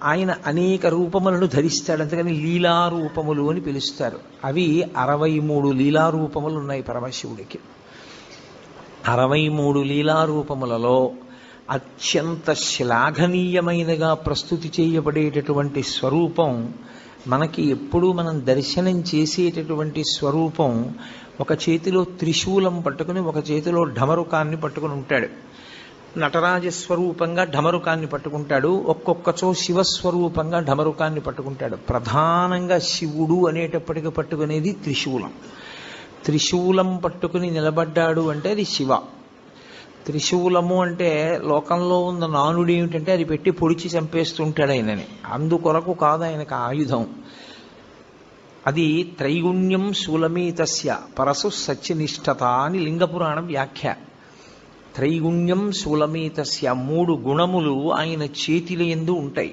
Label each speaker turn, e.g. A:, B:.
A: ఆయన అనేక రూపములను ధరిస్తాడు, అందుకని లీలారూపములు అని పిలుస్తారు. అవి 63 లీలారూపములు ఉన్నాయి పరమశివుడికి. 63 లీలారూపములలో అత్యంత శ్లాఘనీయమైనగా ప్రస్తుతి చేయబడేటటువంటి స్వరూపం, మనకి ఎప్పుడూ మనం దర్శనం చేసేటటువంటి స్వరూపం, ఒక చేతిలో త్రిశూలం పట్టుకుని ఒక చేతిలో ఢమరుకాన్ని పట్టుకుని ఉంటాడు. నటరాజస్వరూపంగా ఢమరుకాన్ని పట్టుకుంటాడు, ఒక్కొక్కచో శివస్వరూపంగా ఢమరుకాన్ని పట్టుకుంటాడు. ప్రధానంగా శివుడు అనేటప్పటికి పట్టుకునేది త్రిశూలం. త్రిశూలం పట్టుకుని నిలబడ్డాడు అంటే అది శివ. త్రిశూలము అంటే లోకంలో ఉన్న నానుడు ఏమిటంటే అది పెట్టి పొడిచి చంపేస్తుంటాడు ఆయనని, అందుకొరకు కాదు ఆయనకు ఆయుధం. అది త్రైగుణ్యం శూలమేతస్య పరసు సత్యనిష్టత అని లింగపురాణం వ్యాఖ్య. త్రైగుణ్యం శూలమేతస్య, 3 గుణములు ఆయన చేతిల యందు ఉంటాయి.